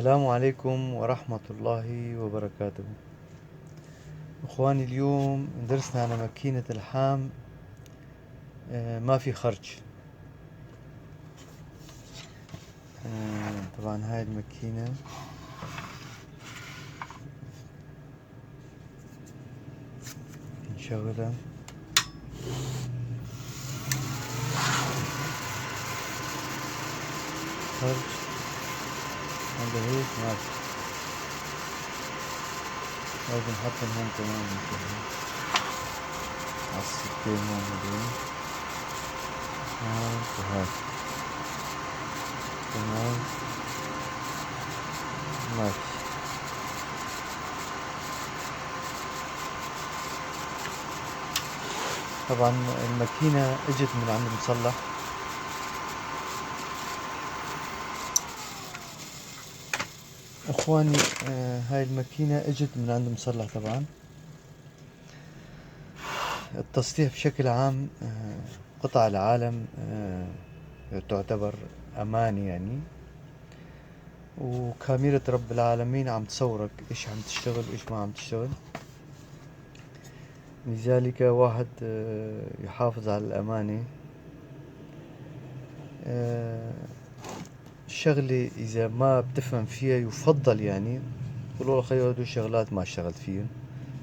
السلام عليكم ورحمة الله وبركاته. اخواني، اليوم درسنا على ماكينة اللحام. ما في خرج. طبعا هاي الماكينة نشغلها. خرج هذا هيك ماشي. لازم نحط هون كمان نشغل على السكين هون هدول. هون وهاي كمان ماشي. طبعا الماكينة اجت من عند المصلح. اخواني، هاي الماكينة اجت من عند مصلح. طبعا التصليح بشكل عام، قطع العالم تعتبر امان يعني. وكاميرا رب العالمين عم تصورك ايش عم تشتغل وايش ما عم تشتغل. لذلك واحد يحافظ على الامانة. الشغلة اذا ما بتفهم فيها يفضل يعني قولوا له خيو هدول الشغلات ما اشتغلت فيهم،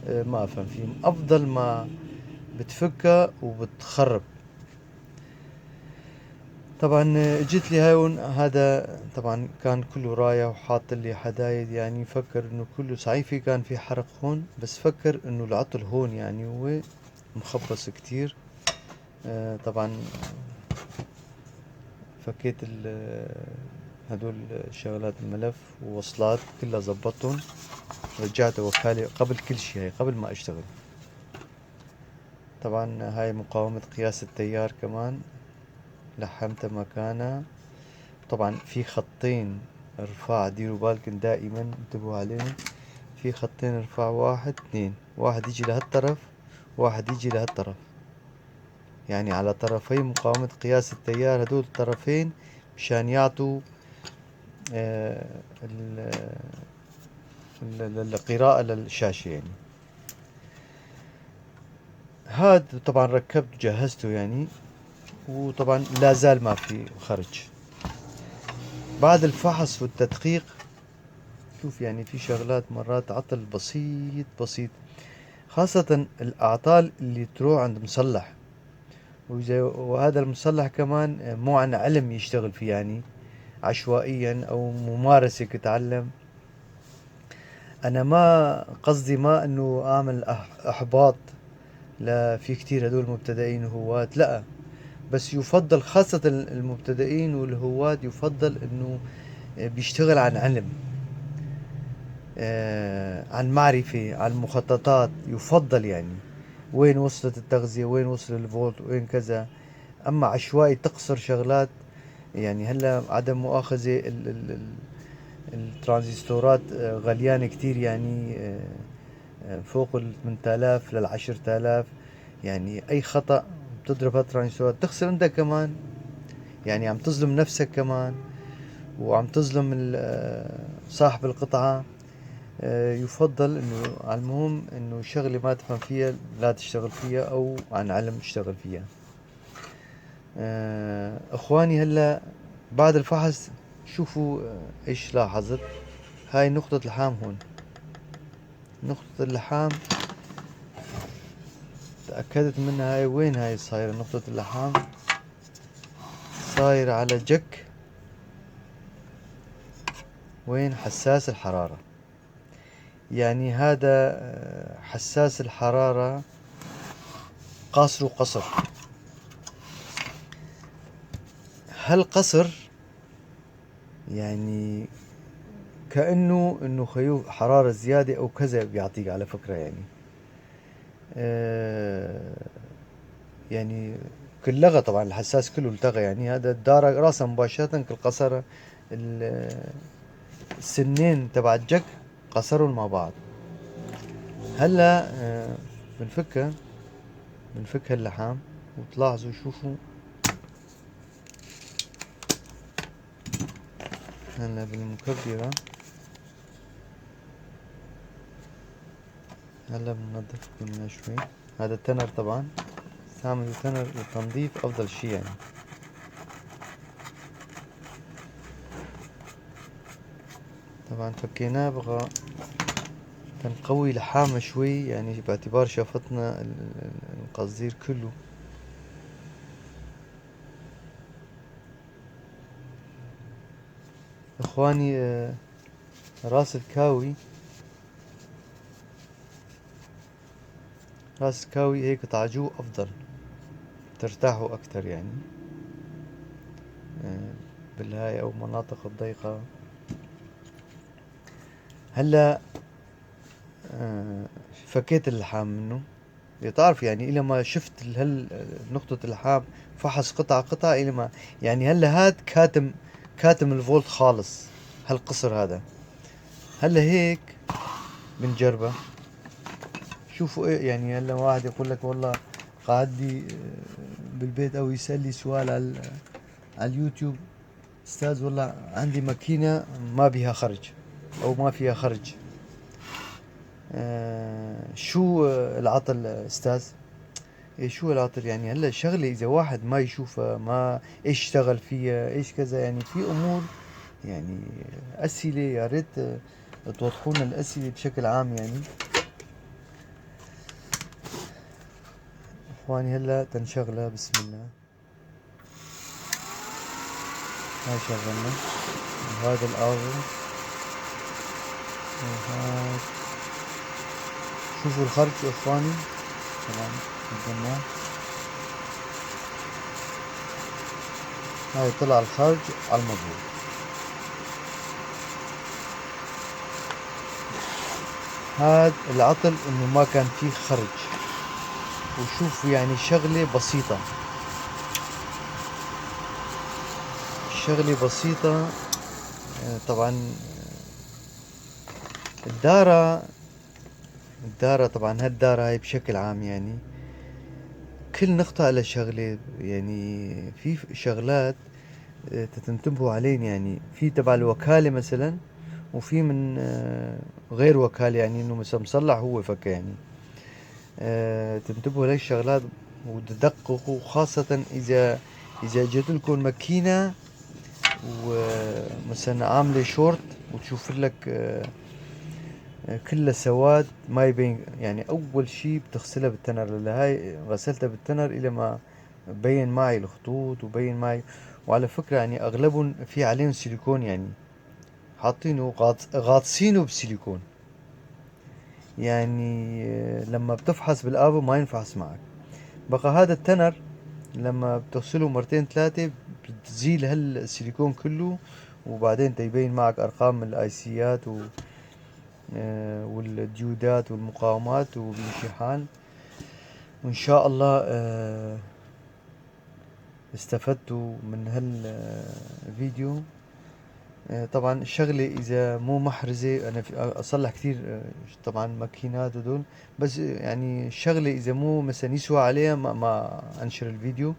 ما افهم فيهم، افضل ما بتفكها وبتخرب. طبعا جيت لي هون، هذا طبعا كان كله راية وحاط لي حدايد، يعني فكر انه كله صحيح كان في حرق هون، بس فكر انه العطل هون يعني هو مخبص كتير. طبعا فكيت هدول الشغلات، الملف ووصلات كلها زبطتهم، رجعت وكالة قبل كل شيء، هاي قبل ما اشتغل. طبعا هاي مقاومة قياس التيار كمان لحمتها مكانها. طبعا في خطين ارفاع، ديروا بالكم دائما، انتبهوا عليهم. في خطين ارفاع، واحد اثنين، واحد يجي لهالطرف واحد يجي لهالطرف، يعني على طرفي مقاومة قياس التيار هدول الطرفين مشان يعطوا القراءة للشاشة يعني. هاد طبعا ركبت جهزته يعني، وطبعا لا زال ما في خرج. بعد الفحص والتدقيق شوف يعني في شغلات مرات عطل بسيط بسيط، خاصة الأعطال اللي تروح عند مصلح، وهذا المصلح كمان مو عن علم يشتغل فيه، يعني عشوائيا أو ممارسة كتعلم. أنا ما قصدي ما أنه أعمل إحباط، لا، في كتير هدول مبتدئين وهواة، لا، بس يفضل خاصة المبتدئين والهواة يفضل أنه بيشتغل عن علم، عن معرفة، عن مخططات، يفضل يعني وين وصلت التغذية، وين وصل الفولت، وين كذا. أما عشوائي تقصر شغلات، يعني هلا عدم مؤاخذة الترانزستورات غليانة كتير يعني، فوق 8000 لل10000، يعني أي خطأ بتضرب هالترانزستورات تخسر أنت كمان، يعني عم تظلم نفسك كمان، وعم تظلم صاحب القطعة. يفضل انه على المهم انه شغلة ما تفهم فيها لا تشتغل فيها، او عن علم تشتغل فيها. اخواني، هلا بعد الفحص شوفوا ايش لاحظت. هاي نقطة اللحام هون، نقطة اللحام تأكدت منها. هاي وين هاي صايرة نقطة اللحام؟ صايرة على جك وين حساس الحرارة، يعني هذا حساس الحرارة قاصر قصر. هل قصر يعني كأنه انه خيو حرارة زيادة او كذا بيعطيك على فكرة يعني. آه يعني كل لغى طبعا الحساس كله التغى، يعني هذا الدار راسا مباشرة كل قصر السنين تبع الجك، قصروا مع بعض. هلا بنفكها، بنفك اللحام وتلاحظوا شوفوا. هلا بالمكبرة هلا بننظف منها شوي. هذا التنر طبعا، استعملوا تنر للتنظيف افضل شي يعني. طبعا فكيناه، بغى تنقوي لحامة شوي يعني باعتبار شافتنا القصدير كله. اخواني راس الكاوي، راس الكاوي هيك طعجوه افضل، ترتاحوا اكتر يعني آه، بالهاي او مناطق الضيقة. هلا آه، فكيت اللحام منه. تعرف يعني إلى ما شفت نقطة اللحام، فحص قطعة قطعة إلى ما يعني هلا هاد كاتم الفولت خالص، هالقصر هذا. هلا هيك بنجربه. شوفوا إيه يعني. هلا واحد يقول لك والله قاعد بالبيت أو يسألي سؤال على اليوتيوب: أستاذ والله عندي ماكينة ما بيها خرج أو ما فيها خرج، شو العطل أستاذ؟ إيه شو العطل يعني؟ هلا شغلة إذا واحد ما يشوفها، ما إيش اشتغل فيها إيش كذا يعني، في أمور يعني أسئلة يا ريت توضحوا لنا الأسئلة بشكل عام يعني. إخواني هلا تنشغلها. بسم الله. هاي شغلنا، وهذا الآخر، وهذا. شوفوا الخرج يا إخواني. طبعا قدمناه. هاي طلع الخرج على المضبوط. هاد العطل إنه ما كان فيه خرج. وشوفوا يعني شغلة بسيطة، شغلة بسيطة. طبعا الدارة، طبعا هالدارة هاي بشكل عام يعني كل نقطة لها شغلة يعني. في شغلات تنتبهوا عليهم يعني، في تبع الوكالة مثلا، وفي من غير وكالة يعني انه مثلا مصلح هو فكا يعني. تنتبهوا لهي الشغلات وتدققوا، خاصة اذا جت لكم ماكينة ومثلا عاملة شورت وتشوف لك كلها سواد ما يبين يعني. اول شي بتغسلها بالتنر. هاي غسلتها بالتنر الى ما بين معي الخطوط وبين معي. وعلى فكرة يعني اغلبهم في عليهم سيليكون يعني، حاطينه غاطسينه بسيليكون يعني. لما بتفحص بالآبو ما ينفحص معك. بقى هذا التنر لما بتغسله مرتين ثلاثة بتزيل هالسيليكون كله، وبعدين تيبين معك ارقام الايسيات والديودات والمقاومات وبيمشي حال. وإن شاء الله استفدتوا من هالفيديو. طبعا الشغلة إذا مو محرزة، أنا في أصلح كثير طبعا ماكينات ودول، بس يعني الشغلة إذا مو مثلا يسوى عليها ما أنشر الفيديو.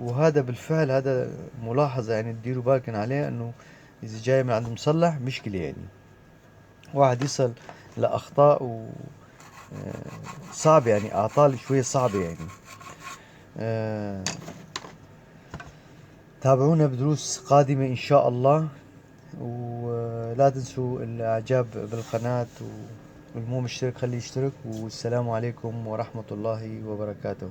وهذا بالفعل هذا ملاحظة يعني تديروا بالكم عليها، إنه إذا جاي من عند مصلح مشكلة يعني واحد يصل لأخطاء صعب يعني، أعطال شوية صعبة يعني. آه، تابعونا بدروس قادمة إن شاء الله. ولا تنسوا الإعجاب بالقناة، والمو مشترك خليه يشترك. والسلام عليكم ورحمة الله وبركاته.